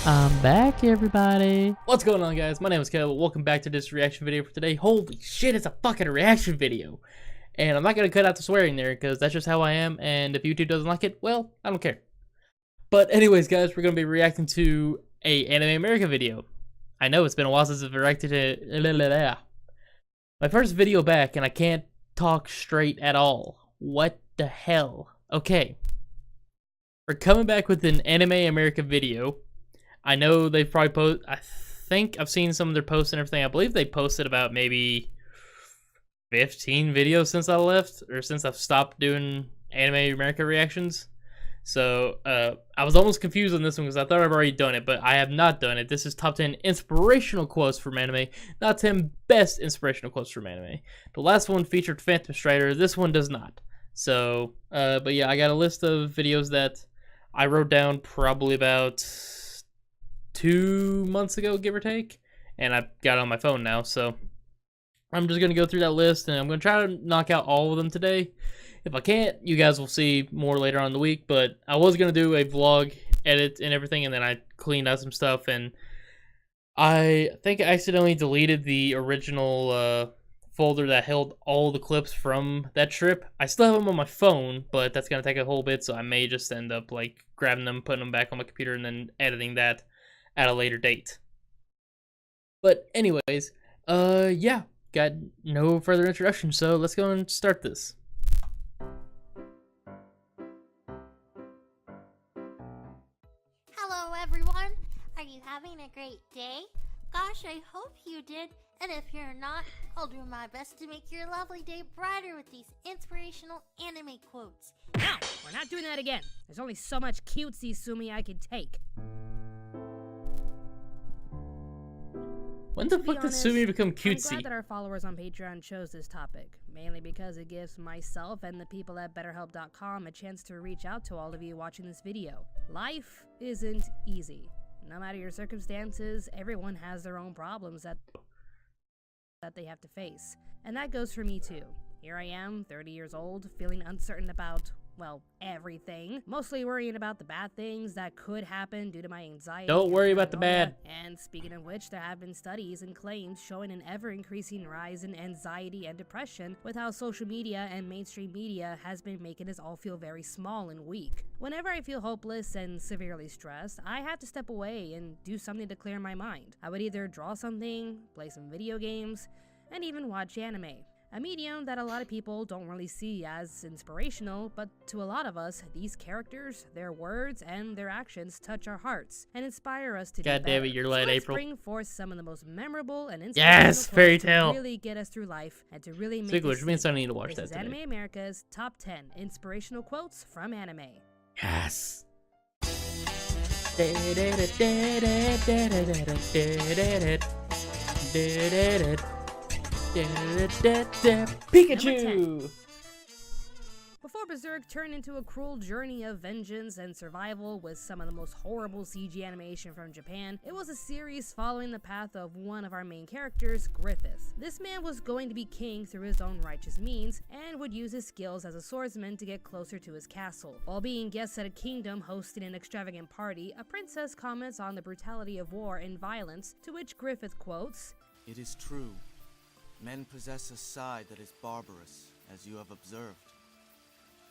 I'm back, everybody. What's going on, guys? My name is Kev. Welcome back to this reaction video for today. Holy shit, it's a fucking reaction video. And I'm not going to cut out the swearing there because that's just how I am. And if YouTube doesn't like it, well, I don't care. But anyways, guys, we're going to be reacting to a Anime America video. I know it's been a while since I've reacted to my first video back, and I can't talk straight at all. What the hell? Okay. We're coming back with an Anime America video. I know they've probably I think I've seen some of their posts and everything. I believe they posted about maybe 15 videos since I left, or since I've stopped doing Anime America reactions. So I was almost confused on this one because I thought I've already done it, but I have not done it. This is top 10 inspirational quotes from anime, not 10 best inspirational quotes from anime. The last one featured Phantom Strider. This one does not. So, but yeah, I got a list of videos that I wrote down probably about 2 months ago, give or take, and I've got it on my phone now, so I'm just going to go through that list, and I'm going to try to knock out all of them today. If I can't, you guys will see more later on in the week, but I was going to do a vlog edit and everything, and then I cleaned out some stuff, and I think I accidentally deleted the original folder that held all the clips from that trip. I still have them on my phone, but that's going to take a whole bit, so I may just end up like grabbing them, putting them back on my computer, and then editing that at a later date. But anyways, yeah, got no further introduction, so let's go and start this. Hello everyone, are you having a great day? Gosh, I hope you did, and if you're not, I'll do my best to make your lovely day brighter with these inspirational anime quotes. No, we're not doing that again. There's only so much cutesy Sumi I can take. When the fuck did Sumi become I'm cutesy? glad that our followers on Patreon chose this topic, mainly because it gives myself and the people at BetterHelp.com a chance to reach out to all of you watching this video. Life isn't easy. No matter your circumstances, everyone has their own problems that they have to face. And that goes for me too. Here I am, 30 years old, feeling uncertain about, well, everything. Mostly worrying about the bad things that could happen due to my anxiety. Don't worry about the bad. And speaking of which, there have been studies and claims showing an ever-increasing rise in anxiety and depression with how social media and mainstream media has been making us all feel very small and weak. Whenever I feel hopeless and severely stressed, I have to step away and do something to clear my mind. I would either draw something, play some video games, and even watch anime. A medium that a lot of people don't really see as inspirational, but to a lot of us, these characters, their words, and their actions touch our hearts and inspire us to do better. God damn it, you're late, so let's April. bring forth some of the most memorable and inspirational Yes, fairy quotes tale. to really get us through life and to really make Speak us which means see. I need to watch This that is today. Anime America's Top 10 Inspirational Quotes from Anime. Yes. Pikachu! Before Berserk turned into a cruel journey of vengeance and survival with some of the most horrible CG animation from Japan, it was a series following the path of one of our main characters, Griffith. This man was going to be king through his own righteous means, and would use his skills as a swordsman to get closer to his castle. While being guests at a kingdom hosting an extravagant party, a princess comments on the brutality of war and violence, to which Griffith quotes, "It is true. Men possess a side that is barbarous, as you have observed.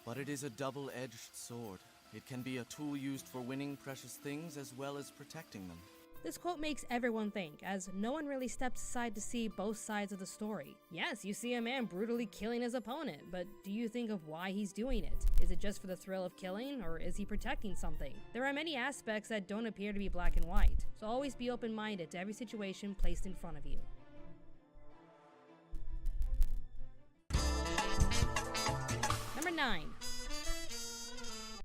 But it is a double-edged sword. It can be a tool used for winning precious things as well as protecting them." This quote makes everyone think, as no one really steps aside to see both sides of the story. Yes, you see a man brutally killing his opponent, but do you think of why he's doing it? Is it just for the thrill of killing, or is he protecting something? There are many aspects that don't appear to be black and white, so always be open-minded to every situation placed in front of you. Number 9.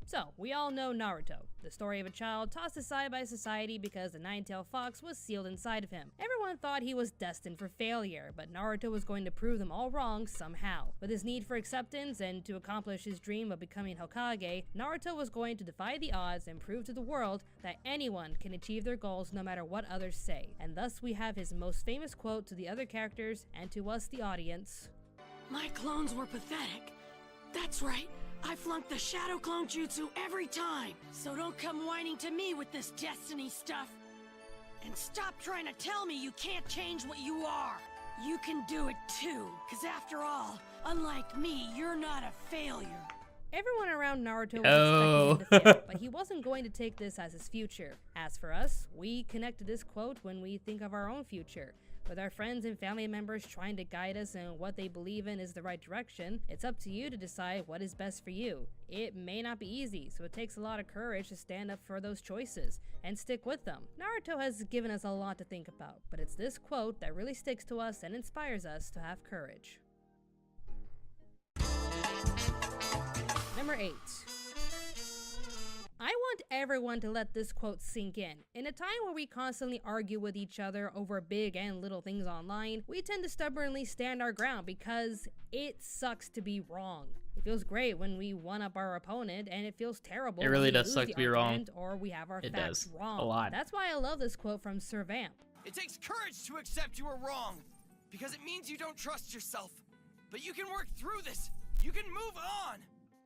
So, we all know Naruto, the story of a child tossed aside by society because the nine-tailed fox was sealed inside of him. Everyone thought he was destined for failure, but Naruto was going to prove them all wrong somehow. With his need for acceptance and to accomplish his dream of becoming Hokage, Naruto was going to defy the odds and prove to the world that anyone can achieve their goals no matter what others say. And thus we have his most famous quote to the other characters and to us, the audience. "My clones were pathetic. That's right. I flunked the Shadow Clone Jutsu every time, so don't come whining to me with this destiny stuff. And stop trying to tell me you can't change what you are. You can do it too, because after all, unlike me, you're not a failure. Everyone around Naruto was expecting him to fail, but he wasn't going to take this as his future. As for us, we connect to this quote when we think of our own future. With our friends and family members trying to guide us in what they believe in is the right direction, it's up to you to decide what is best for you. It may not be easy, so it takes a lot of courage to stand up for those choices and stick with them. Naruto has given us a lot to think about, but it's this quote that really sticks to us and inspires us to have courage. Number 8. I want everyone to let this quote sink in. In a time where we constantly argue with each other over big and little things online, we tend to stubbornly stand our ground because it sucks to be wrong. It feels great when we one-up our opponent, and it feels terrible It really when we does lose suck the to be wrong. argument or we have our It facts does. wrong. A lot. That's why I love this quote from Sir Vamp. It takes courage to accept you were wrong, because it means you don't trust yourself. But you can work through this. You can move on.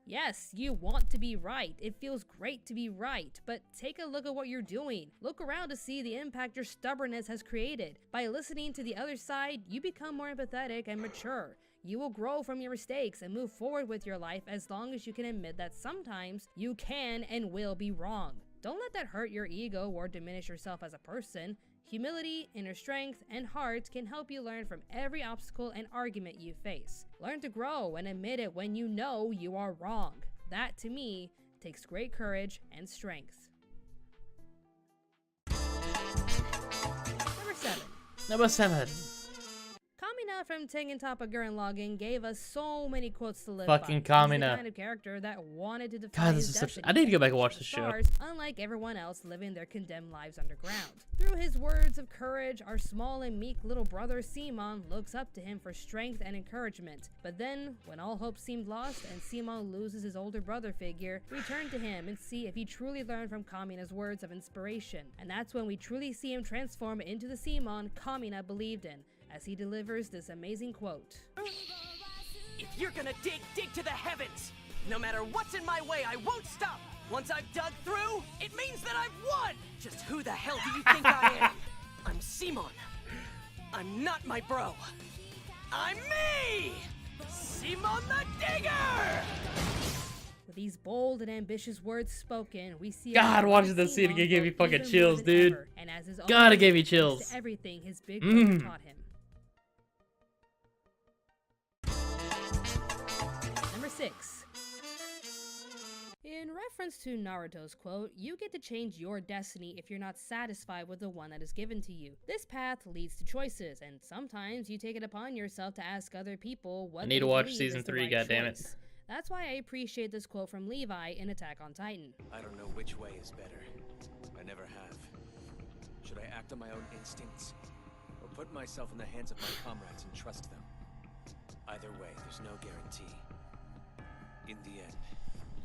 Yes, you want to be right. It feels great to be right, but take a look at what you're doing. Look around to see the impact your stubbornness has created. By listening to the other side, you become more empathetic and mature. You will grow from your mistakes and move forward with your life as long as you can admit that sometimes you can and will be wrong. Don't let that hurt your ego or diminish yourself as a person. Humility, inner strength, and heart can help you learn from every obstacle and argument you face. Learn to grow and admit it when you know you are wrong. That, to me, takes great courage and strength. Number 7. Number 7. Kamina from Tengen Toppa Gurren Lagann gave us so many quotes to live Fucking by. He's the Kamina. kind of character that wanted to defy God, his this is such. destiny I need to go back and reach watch the this show. stars, unlike everyone else living their condemned lives underground. Through his words of courage, our small and meek little brother Simon looks up to him for strength and encouragement. But then, when all hope seemed lost and Simon loses his older brother figure, we turn to him and see if he truly learned from Kamina's words of inspiration. And that's when we truly see him transform into the Simon Kamina believed in, as he delivers this amazing quote. If you're gonna dig to the heavens. No matter what's in my way, I won't stop. Once I've dug through, it means that I've won. Just who the hell do you think I am? I'm Simon. I'm not my bro. I'm me! Simon the Digger! With these bold and ambitious words spoken, we see God, watching this scene again gave me fucking chills, dude. God, it gave me chills. To everything his big brother taught him. Number 6. In reference to Naruto's quote, you get to change your destiny if you're not satisfied with the one that is given to you. This path leads to choices, and sometimes you take it upon yourself to ask other people what I need they to watch believe season is the 3, right goddammit. choice. That's why I appreciate this quote from Levi in Attack on Titan. I don't know which way is better. I never have. Should I act on my own instincts? Or put myself in the hands of my comrades and trust them? Either way, there's no guarantee. In the end,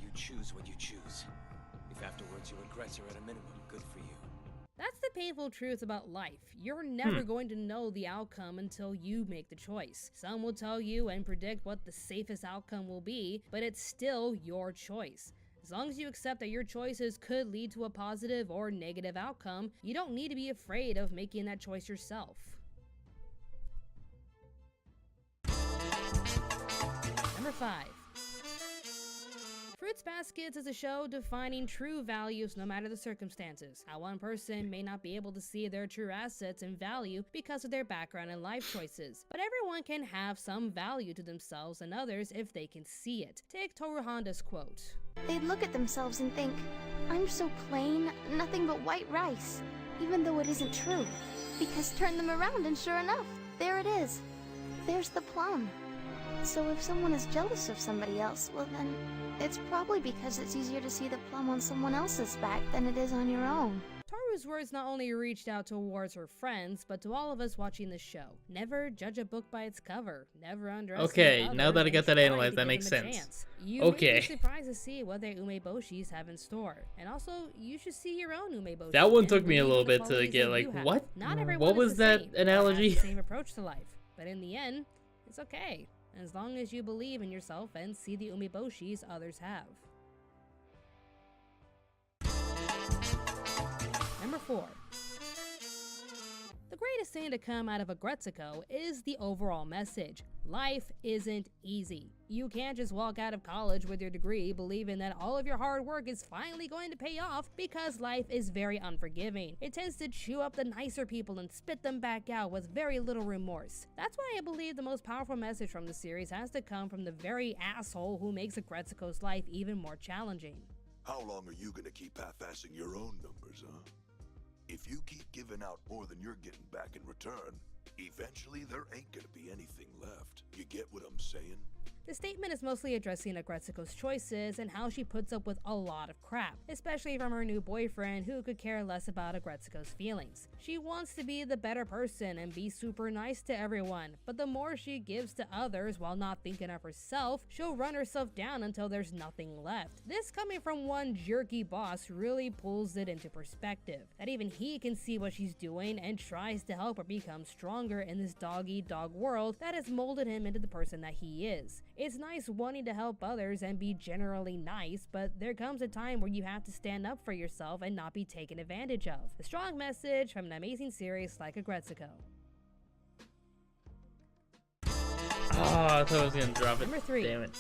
you choose what you choose. If afterwards your regrets are at a minimum, good for you. That's the painful truth about life. You're never going to know the outcome until you make the choice. Some will tell you and predict what the safest outcome will be, but it's still your choice. As long as you accept that your choices could lead to a positive or negative outcome, you don't need to be afraid of making that choice yourself. Number 5. Fruits Baskets is a show defining true values no matter the circumstances. How one person may not be able to see their true assets and value because of their background and life choices, but everyone can have some value to themselves and others if they can see it. Take Toru Honda's quote. They'd look at themselves and think, I'm so plain, nothing but white rice, even though it isn't true. Because turn them around and sure enough, there it is. There's the plum. So if someone is jealous of somebody else, well then, it's probably because it's easier to see the plum on someone else's back than it is on your own. Toru's words not only reached out towards her friends, but to all of us watching the show. Never judge a book by its cover. Never underestimate Okay, others, now that I and got that try to analyzed, that give makes them a sense. chance. You Okay. may be surprised to see what their umeboshis have in store. And also, you should see your own umeboshi. That one and took me a believe little in the bit to qualities get that like, you have. what? Not everyone What is was the that same, or has analogy? the same approach to life. But in the end, it's okay. as long as you believe in yourself and see the umeboshis others have. Number 4. The greatest thing to come out of Agretsuko is the overall message. Life isn't easy. You can't just walk out of college with your degree believing that all of your hard work is finally going to pay off, because life is very unforgiving. It tends to chew up the nicer people and spit them back out with very little remorse. That's why I believe the most powerful message from the series has to come from the very asshole who makes Agretsuko's life even more challenging. How long are you gonna keep half-assing your own numbers, huh? If you keep giving out more than you're getting back in return, eventually there ain't gonna be anything left. You get what I'm saying? The statement is mostly addressing Agretsuko's choices and how she puts up with a lot of crap, especially from her new boyfriend who could care less about Agretsuko's feelings. She wants to be the better person and be super nice to everyone, but the more she gives to others while not thinking of herself, she'll run herself down until there's nothing left. This coming from one jerky boss really pulls it into perspective, that even he can see what she's doing and tries to help her become stronger in this dog-eat-dog world that has molded him into the person that he is. It's nice wanting to help others and be generally nice, but there comes a time where you have to stand up for yourself and not be taken advantage of. A strong message from an amazing series like Agretsuko. Oh, I thought I was gonna drop it. Number 3. Damn it.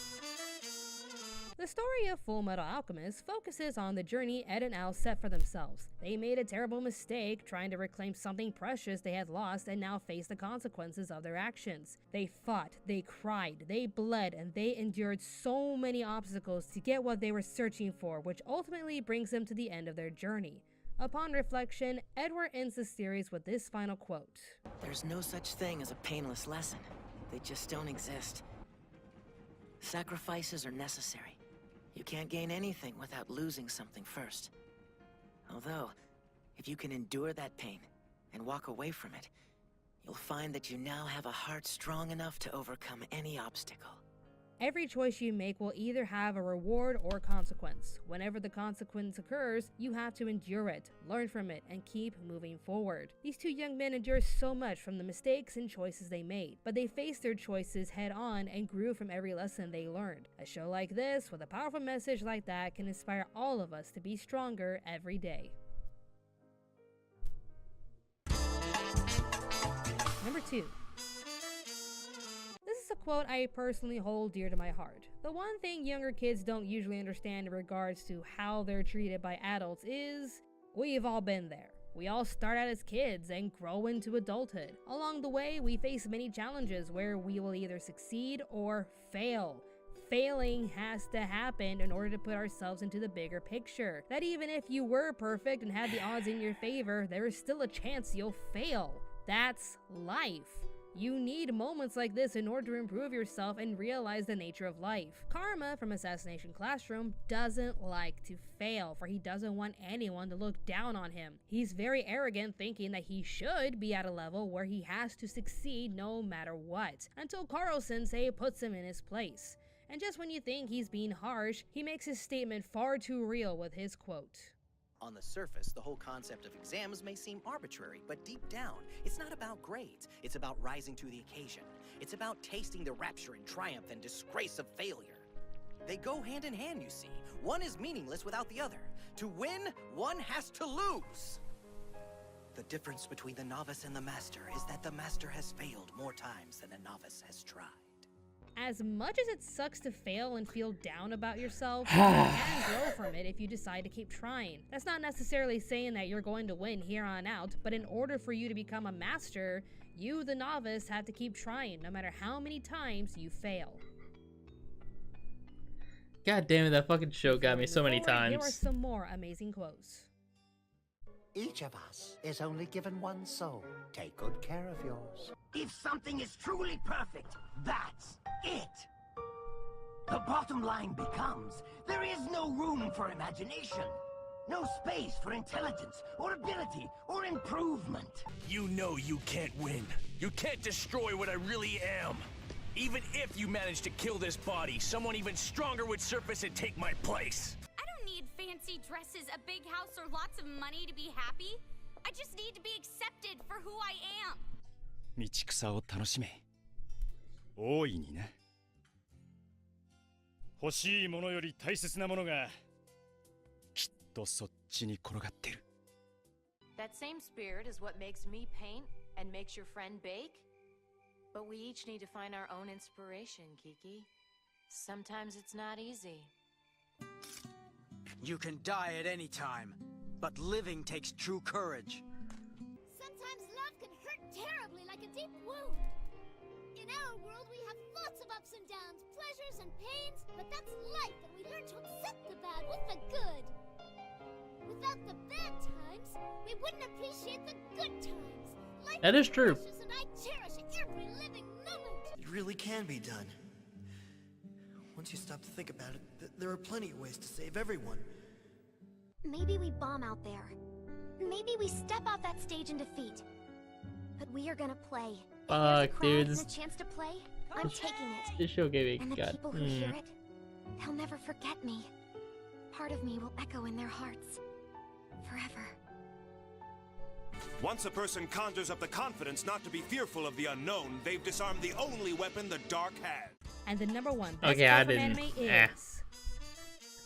The story of Full Metal Alchemist focuses on the journey Ed and Al set for themselves. They made a terrible mistake trying to reclaim something precious they had lost and now face the consequences of their actions. They fought, they cried, they bled, and they endured so many obstacles to get what they were searching for, which ultimately brings them to the end of their journey. Upon reflection, Edward ends the series with this final quote. There's no such thing as a painless lesson. They just don't exist. Sacrifices are necessary. You can't gain anything without losing something first. Although, if you can endure that pain and walk away from it, you'll find that you now have a heart strong enough to overcome any obstacle. Every choice you make will either have a reward or consequence. Whenever the consequence occurs, you have to endure it, learn from it, and keep moving forward. These two young men endured so much from the mistakes and choices they made, but they faced their choices head on and grew from every lesson they learned. A show like this, with a powerful message like that, can inspire all of us to be stronger every day. Number 2. This is a quote I personally hold dear to my heart. The one thing younger kids don't usually understand in regards to how they're treated by adults is, we've all been there. We all start out as kids and grow into adulthood. Along the way, we face many challenges where we will either succeed or fail. Failing has to happen in order to put ourselves into the bigger picture. That even if you were perfect and had the odds in your favor, there is still a chance you'll fail. That's life. You need moments like this in order to improve yourself and realize the nature of life. Karma from Assassination Classroom doesn't like to fail, for he doesn't want anyone to look down on him. He's very arrogant, thinking that he should be at a level where he has to succeed no matter what, until Karo-sensei puts him in his place. And just when you think he's being harsh, he makes his statement far too real with his quote. On the surface, the whole concept of exams may seem arbitrary, but deep down, it's not about grades. It's about rising to the occasion. It's about tasting the rapture and triumph and disgrace of failure. They go hand in hand, you see. One is meaningless without the other. To win, one has to lose. The difference between the novice and the master is that the master has failed more times than the novice has tried. As much as it sucks to fail and feel down about yourself, you can grow from it if you decide to keep trying. That's not necessarily saying that you're going to win here on out, but in order for you to become a master, you, the novice, have to keep trying no matter how many times you fail. God damn it, that fucking show got me so many times. Here are some more amazing quotes. Each of us is only given one soul. Take good care of yours. If something is truly perfect, that's it. The bottom line becomes, there is no room for imagination. No space for intelligence, or ability, or improvement. You know you can't win. You can't destroy what I really am. Even if you manage to kill this body, someone even stronger would surface and take my place. I don't need fancy dresses, a big house, or lots of money to be happy. I just need to be accepted for who I am. 道草を楽しめ。大いにね。欲しいものより大切なものがきっとそっちに転がってる。 That same spirit is what makes me paint and makes your friend bake. But we each need to find our own inspiration, Kiki. Sometimes it's not easy. You can die at any time, but living takes true courage. Sometimes love can hurt terribly like a deep wound. In our world, we have lots of ups and downs, pleasures and pains, but that's life, and we learn to accept the bad with the good. Without the bad times, we wouldn't appreciate the good times. Life That is true. precious, and I cherish every living moment. It really can be done. Once you stop to think about it, there are plenty of ways to save everyone. Maybe we bomb out there. Maybe we step off that stage in defeat. But we are gonna play. Fuck, dude. And a chance to play, I'm taking it. This show gave me And the God. people who hear it, they'll never forget me. Part of me will echo in their hearts. Forever. Once a person conjures up the confidence not to be fearful of the unknown, they've disarmed the only weapon the dark has. And the number one best Okay, I quote from didn't. anime is...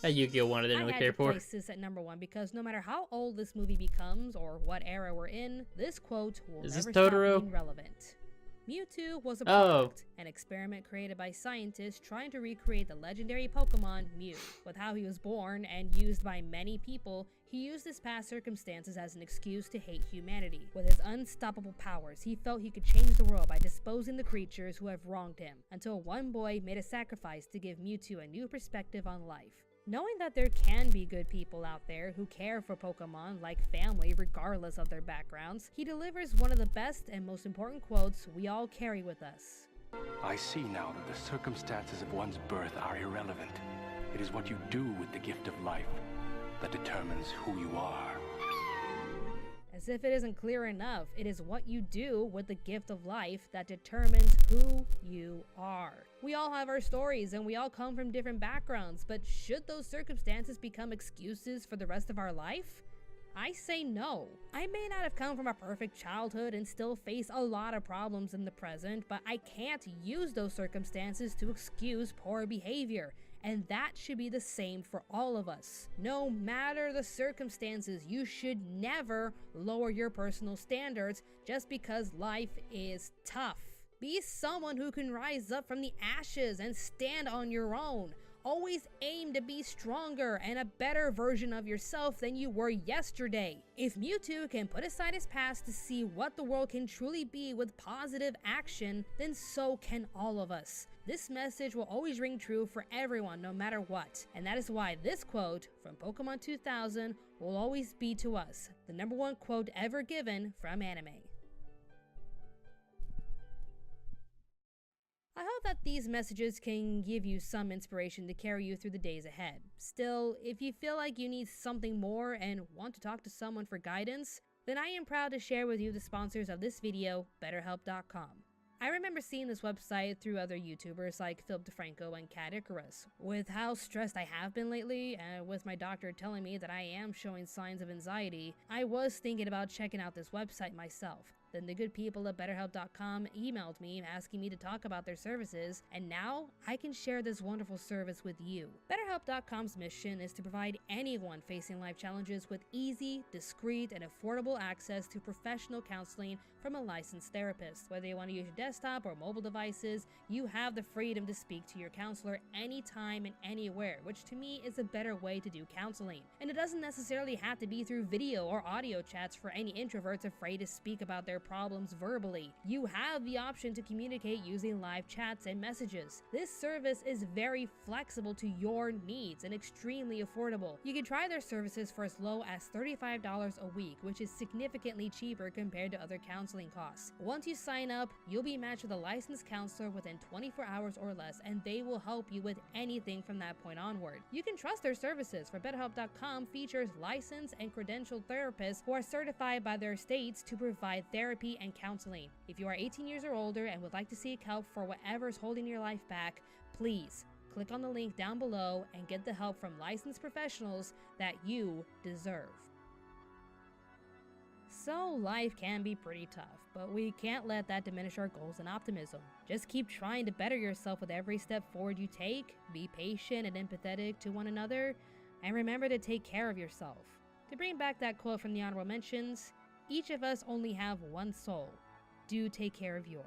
That Yu-Gi-Oh one I didn't really I care had to for. place this at number one because no matter how old this movie becomes or what era we're in, this quote will Is this never stop Totoro? being relevant. Mewtwo was a Oh. product, an experiment created by scientists trying to recreate the legendary Pokemon Mew. With how he was born and used by many people, he used his past circumstances as an excuse to hate humanity. With his unstoppable powers, he felt he could change the world by disposing the creatures who have wronged him, until one boy made a sacrifice to give Mewtwo a new perspective on life. Knowing that there can be good people out there who care for Pokemon like family regardless of their backgrounds, he delivers one of the best and most important quotes we all carry with us. I see now that the circumstances of one's birth are irrelevant. It is what you do with the gift of life that determines who you are. As if it isn't clear enough, it is what you do with the gift of life that determines who you are. We all have our stories and we all come from different backgrounds, but should those circumstances become excuses for the rest of our life? I say no. I may not have come from a perfect childhood and still face a lot of problems in the present, but I can't use those circumstances to excuse poor behavior. And that should be the same for all of us. No matter the circumstances, you should never lower your personal standards just because life is tough. Be someone who can rise up from the ashes and stand on your own. Always aim to be stronger and a better version of yourself than you were yesterday. If Mewtwo can put aside his past to see what the world can truly be with positive action, then so can all of us. This message will always ring true for everyone no matter what, and that is why this quote from Pokemon 2000 will always be to us the number one quote ever given from anime. I hope that these messages can give you some inspiration to carry you through the days ahead. Still, if you feel like you need something more and want to talk to someone for guidance, then I am proud to share with you the sponsors of this video, BetterHelp.com. I remember seeing this website through other YouTubers like Philip DeFranco and Cat Icarus. With how stressed I have been lately, and with my doctor telling me that I am showing signs of anxiety, I was thinking about checking out this website myself. Then the good people at BetterHelp.com emailed me asking me to talk about their services, and now I can share this wonderful service with you. BetterHelp.com's mission is to provide anyone facing life challenges with easy, discreet, and affordable access to professional counseling from a licensed therapist. Whether you want to use your desktop or mobile devices, you have the freedom to speak to your counselor anytime and anywhere, which to me is a better way to do counseling. And it doesn't necessarily have to be through video or audio chats for any introverts afraid to speak about their problems verbally. You have the option to communicate using live chats and messages. This service is very flexible to your needs and extremely affordable. You can try their services for as low as $35 a week, which is significantly cheaper compared to other counseling costs. Once you sign up, you'll be matched with a licensed counselor within 24 hours or less, and they will help you with anything from that point onward. You can trust their services, for BetterHelp.com features licensed and credentialed therapists who are certified by their states to provide therapy and counseling. If you are 18 years or older and would like to seek help for whatever is holding your life back, please click on the link down below and get the help from licensed professionals that you deserve. So life can be pretty tough, but we can't let that diminish our goals and optimism. Just keep trying to better yourself with every step forward you take, be patient and empathetic to one another, and remember to take care of yourself. To bring back that quote from the honorable mentions, each of us only have one soul. Do take care of yours.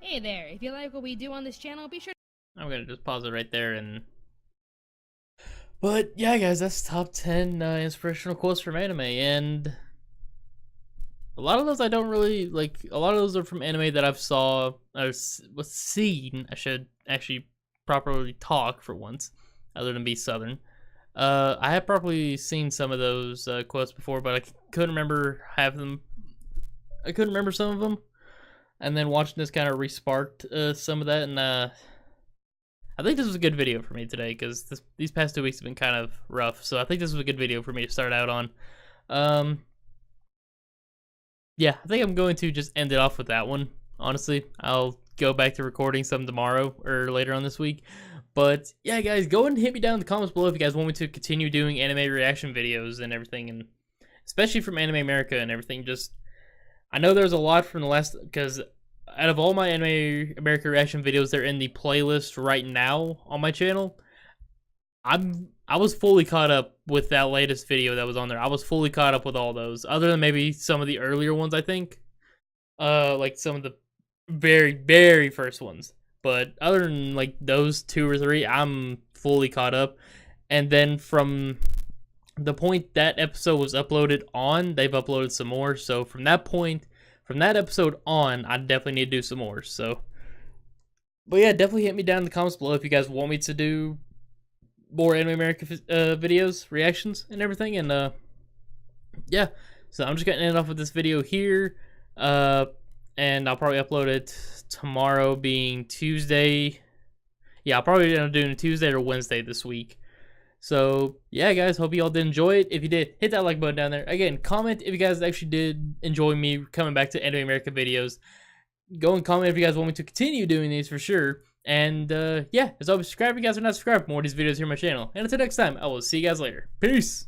Hey there, if you like what we do on this channel, be sure I'm gonna just pause it right there and... But yeah, guys, that's top 10 inspirational quotes from anime, and a lot of those I don't really like. A lot of those are from anime that I've seen. I should actually properly talk for once, other than be Southern. I have probably seen some of those quotes before, but I couldn't remember half of them. I couldn't remember some of them. And then watching this kind of re-sparked some of that, and I think this was a good video for me today, because these past 2 weeks have been kind of rough, so I think this was a good video for me to start out on. Yeah, I think I'm going to just end it off with that one, honestly. I'll go back to recording some tomorrow, or later on this week. But, yeah, guys, go and hit me down in the comments below if you guys want me to continue doing anime reaction videos and everything, and especially from Anime America and everything. Just, I know there's a lot from the last, because out of all my Anime America reaction videos, they're in the playlist right now on my channel. I was fully caught up with that latest video that was on there. I was fully caught up with all those, other than maybe some of the earlier ones, I think. Like some of the very, very first ones. But other than like those 2 or 3, I'm fully caught up. And then from the point that episode was uploaded on, they've uploaded some more. So from that point, from that episode on, I definitely need to do some more. So, but yeah, definitely hit me down in the comments below if you guys want me to do more Anime America videos, reactions, and everything. And yeah, so I'm just gonna end off with this video here. And I'll probably upload it tomorrow, being Tuesday. Yeah, I'll probably end up doing Tuesday or Wednesday this week. So, yeah, guys, hope you all did enjoy it. If you did, hit that like button down there. Again, comment if you guys actually did enjoy me coming back to Anime America videos. Go and comment if you guys want me to continue doing these for sure. And, yeah, as always, subscribe if you guys are not subscribed for more of these videos here on my channel. And until next time, I will see you guys later. Peace!